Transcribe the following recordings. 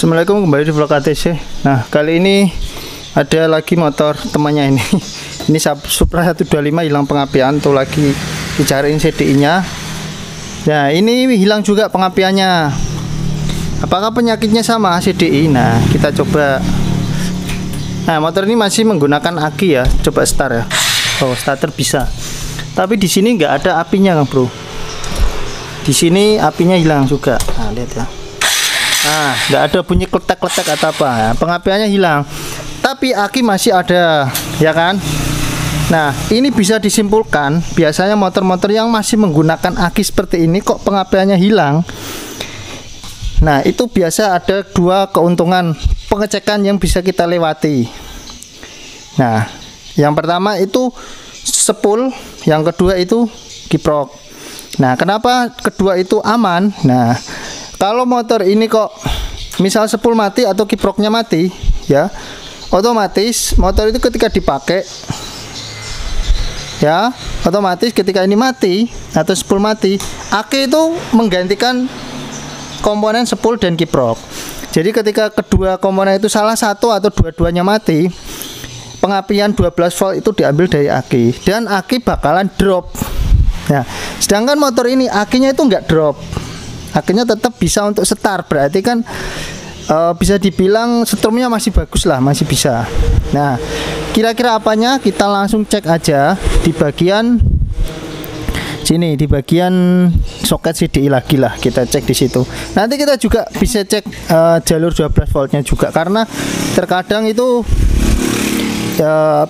Assalamualaikum, kembali di vlog ATC. Nah, kali ini ada lagi motor temannya ini. Ini Supra 125 hilang pengapian, tuh lagi dicariin CDI-nya. Nah, ini hilang juga pengapiannya. Apakah penyakitnya sama CDI? Nah, kita coba. Nah, motor ini masih menggunakan aki ya. Coba start ya. Oh, starter bisa. Tapi di sini nggak ada apinya, Kang Bro. Di sini apinya hilang juga. Nah, lihat ya. Nah, nggak ada bunyi kletek-kletek atau apa ya. Pengapiannya hilang, tapi aki masih ada, ya kan? Nah, ini bisa disimpulkan biasanya motor-motor yang masih menggunakan aki seperti ini kok pengapiannya hilang. Nah, itu biasa ada dua keuntungan pengecekan yang bisa kita lewati. Nah, yang pertama itu sepul, yang kedua itu kiprok. Nah, kenapa kedua itu aman? Nah, kalau motor ini kok misal sepul mati atau kiproknya mati ya, otomatis motor itu ketika dipakai ya, otomatis ketika ini mati atau sepul mati, aki itu menggantikan komponen sepul dan kiprok. Jadi ketika kedua komponen itu salah satu atau dua-duanya mati, pengapian 12 volt itu diambil dari aki dan aki bakalan drop. Nah, sedangkan motor ini akinya itu enggak drop. Akhirnya tetap bisa untuk start, berarti kan bisa dibilang setrumnya masih bagus lah, masih bisa. Nah, kira-kira apanya kita langsung cek aja di bagian sini, di bagian soket CDI lagi lah, kita cek di situ. Nanti kita juga bisa cek jalur 12 voltnya juga, karena terkadang itu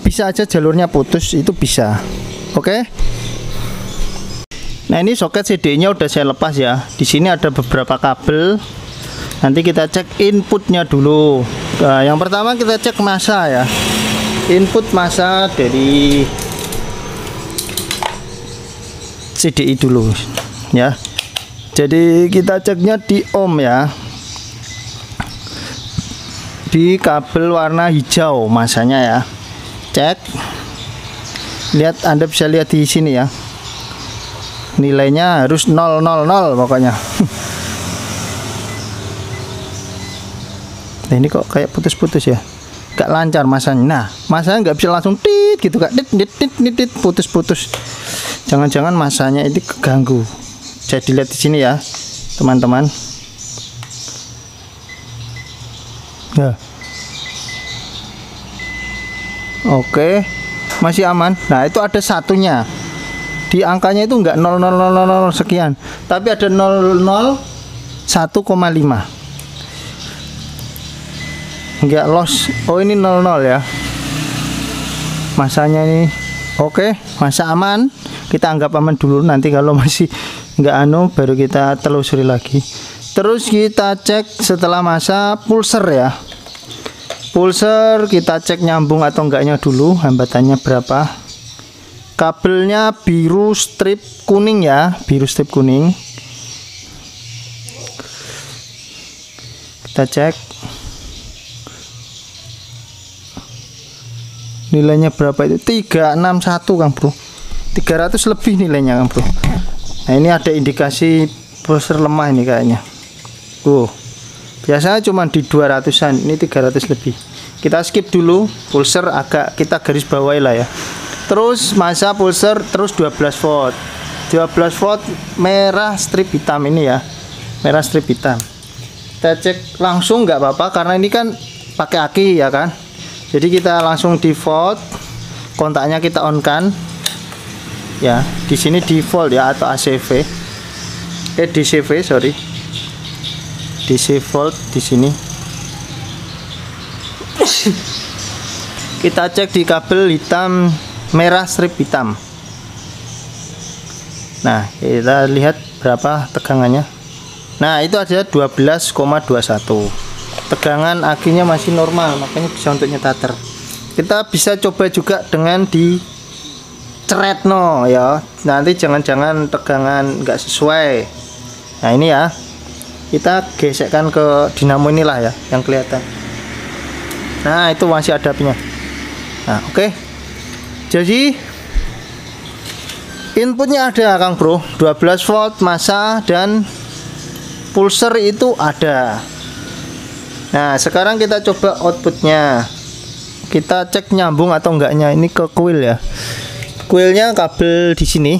bisa aja jalurnya putus, itu bisa. Oke. Nah, ini soket CDI-nya udah saya lepas ya. Di sini ada beberapa kabel. Nanti kita cek inputnya dulu. Nah, yang pertama kita cek massa ya. Input massa dari CDI dulu ya. Jadi kita ceknya di ohm ya. Di kabel warna hijau massanya ya. Cek. Lihat, Anda bisa lihat di sini ya. Nilainya harus 000 pokoknya. Nah, ini kok kayak putus-putus ya, gak lancar masanya. Nah, masanya nggak bisa langsung tit gitu, kak, dit putus-putus. Jangan-jangan masanya ini keganggu. Jadi lihat di sini ya teman-teman. Ya, oke, masih aman. Nah, itu ada satunya. Di angkanya itu enggak 0,000 sekian, tapi ada 001,5. Enggak loss. Oh, ini 00 ya. Masanya ini oke, masa aman. Kita anggap aman dulu, nanti kalau masih enggak baru kita telusuri lagi. Terus kita cek setelah masa pulser ya. Pulser kita cek nyambung atau enggaknya dulu, hambatannya berapa. Kabelnya biru strip kuning ya, biru strip kuning. Kita cek nilainya berapa itu, 361 Kang Bro, 300 lebih nilainya Kang Bro. Nah, ini ada indikasi pulser lemah ini kayaknya. Biasanya cuma di 200-an, ini 300 lebih. Kita skip dulu, pulser agak kita garis bawahi lah ya. Terus masa pulser terus 12 volt. 12 volt merah strip hitam ini ya. Merah strip hitam. Kita cek langsung nggak apa-apa karena ini kan pakai aki ya kan. Jadi kita langsung default, kontaknya kita on kan. Ya, di sini default ya atau ACV. DCV, sorry. DC volt di sini. Kita cek di kabel hitam merah strip hitam. Nah, kita lihat berapa tegangannya. Nah, itu ada 12,21. Tegangan akinya masih normal, makanya bisa untuk nyetater. Kita bisa coba juga dengan di ceretno ya. Nanti jangan-jangan tegangan nggak sesuai. Nah, ini ya. Kita gesekkan ke dinamo inilah ya yang kelihatan. Nah, itu masih ada apinya. Nah, oke. Jadi inputnya ada Kang Bro, 12 volt massa dan pulser itu ada. Nah, sekarang kita coba outputnya. Kita cek nyambung atau enggaknya ini ke kuil ya. Kuilnya kabel di sini.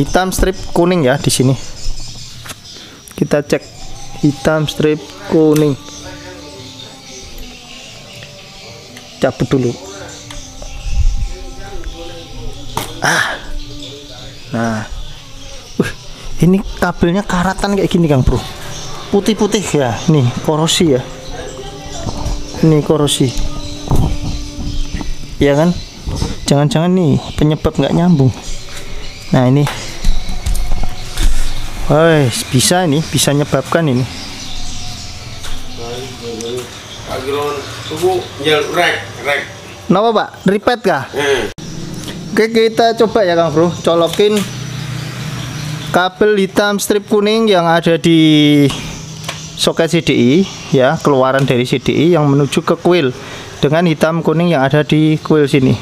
Hitam strip kuning ya di sini. Kita cek hitam strip kuning. Cabut dulu. Nah. Ini kabelnya karatan kayak gini Kang Bro. Putih-putih ya. Nih, korosi ya. Ini korosi. Ya kan? Jangan-jangan nih penyebab nggak nyambung. Nah, ini. Bisa ini, bisa nyebabkan ini. Kenapa Pak? Repeat kah? Oke, kita coba ya Kang Bro, colokin kabel hitam strip kuning yang ada di soket CDI ya, keluaran dari CDI yang menuju ke kuil dengan hitam kuning yang ada di kuil sini.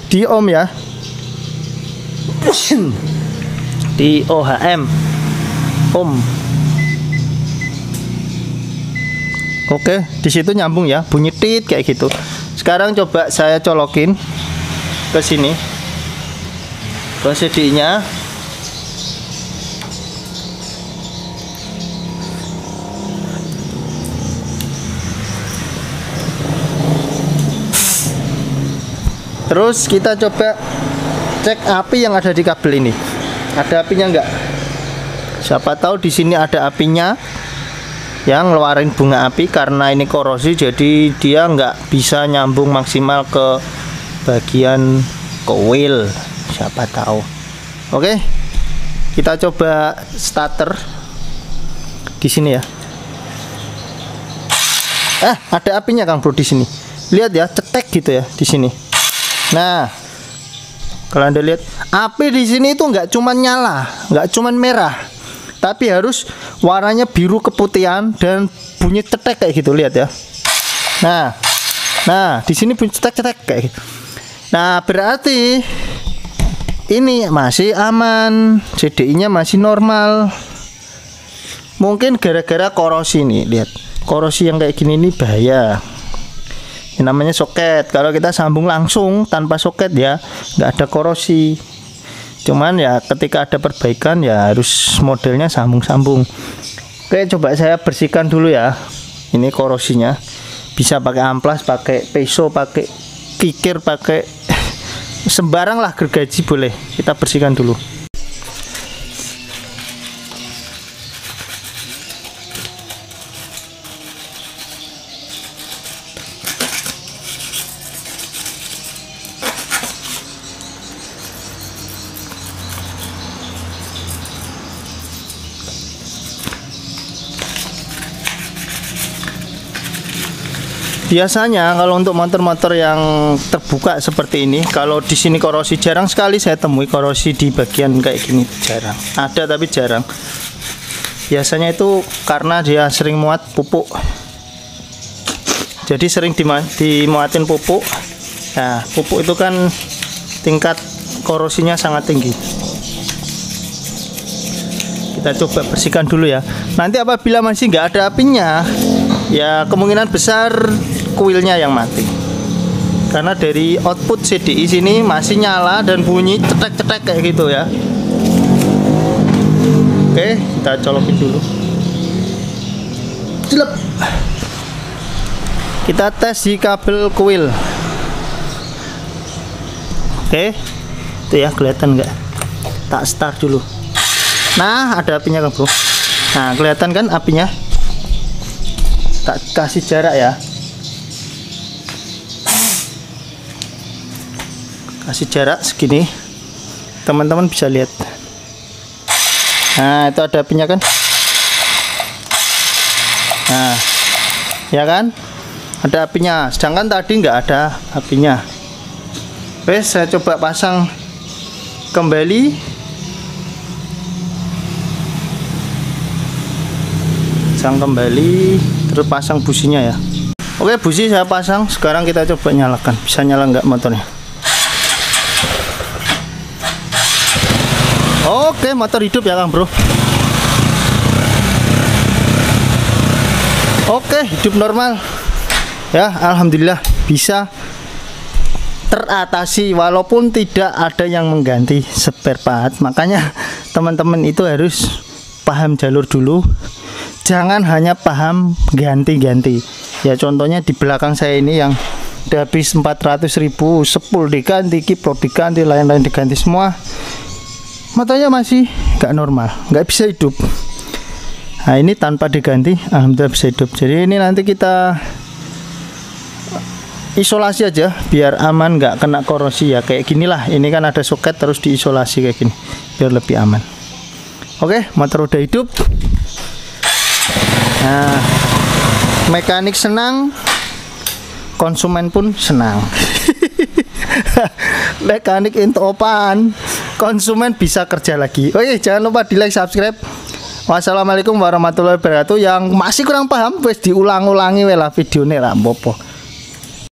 Di ohm ya. Di OHM. Ohm. Oke, di situ nyambung ya, bunyi tit kayak gitu. Sekarang coba saya colokin ke sini. Ke CDI-nya. Terus kita coba cek api yang ada di kabel ini. Ada apinya enggak? Siapa tahu di sini ada apinya yang ngeluarin bunga api. Karena ini korosi jadi dia enggak bisa nyambung maksimal ke bagian koil. Siapa tahu. Oke. Kita coba starter di sini ya. Ada apinya Kang Bro di sini. Lihat ya, cetek gitu ya di sini. Nah, kalau Anda lihat api di sini itu nggak cuman nyala, nggak cuman merah, tapi harus warnanya biru keputihan dan bunyi cetek kayak gitu, lihat ya. Nah di sini bunyi cetek-cetek kayak gitu. Nah, berarti ini masih aman, CDI-nya masih normal. Mungkin gara-gara korosi nih, lihat korosi yang kayak gini ini bahaya. Ini namanya soket. Kalau kita sambung langsung tanpa soket ya nggak ada korosi. Cuman ya ketika ada perbaikan ya harus modelnya sambung-sambung. Oke, coba saya bersihkan dulu ya. Ini korosinya. Bisa pakai amplas, pakai peso, pakai kikir, pakai sembarang lah, gergaji boleh. Kita bersihkan dulu. Biasanya kalau untuk motor-motor yang terbuka seperti ini, kalau di sini korosi jarang sekali saya temui korosi di bagian kayak gini, jarang. Ada tapi jarang. Biasanya itu karena dia sering muat pupuk. Jadi sering dimuatin pupuk. Nah, pupuk itu kan tingkat korosinya sangat tinggi. Kita coba bersihkan dulu ya. Nanti apabila masih nggak ada apinya, ya kemungkinan besar kuilnya yang mati. Karena dari output CDI sini masih nyala dan bunyi cetek-cetek kayak gitu ya. Oke, kita colokin dulu. Jelep. Kita tes di kabel kuil. Oke, itu ya, kelihatan nggak? Tak start dulu. Nah, ada apinya kan bro. Nah, kelihatan kan apinya? Tak kasih jarak ya. Kasih jarak segini, teman-teman bisa lihat. Nah, itu ada apinya kan? Nah, ya kan? Ada apinya. Sedangkan tadi nggak ada apinya. Oke, saya coba pasang kembali. Pasang kembali, terus pasang businya ya. Oke, busi saya pasang. Sekarang kita coba nyalakan. Bisa nyala nggak motornya? Oke, motor hidup ya Kang Bro. Oke, hidup normal ya, alhamdulillah bisa teratasi walaupun tidak ada yang mengganti spare part. Makanya teman-teman itu harus paham jalur dulu, jangan hanya paham ganti-ganti ya. Contohnya di belakang saya ini yang udah habis 400.000, sepul diganti, kiprok diganti, lain-lain diganti semua, motornya masih gak normal, gak bisa hidup. Nah ini tanpa diganti alhamdulillah bisa hidup. Jadi ini nanti kita isolasi aja biar aman, nggak kena korosi ya. Kayak ginilah, ini kan ada soket terus diisolasi kayak gini biar lebih aman. Oke, motor udah hidup. Nah, mekanik senang, konsumen pun senang. Mekanik into apaan, konsumen bisa kerja lagi. Oke, jangan lupa di like, subscribe. Wassalamualaikum warahmatullahi wabarakatuh. Yang masih kurang paham wes diulang-ulangi lah videonya lah, bopo.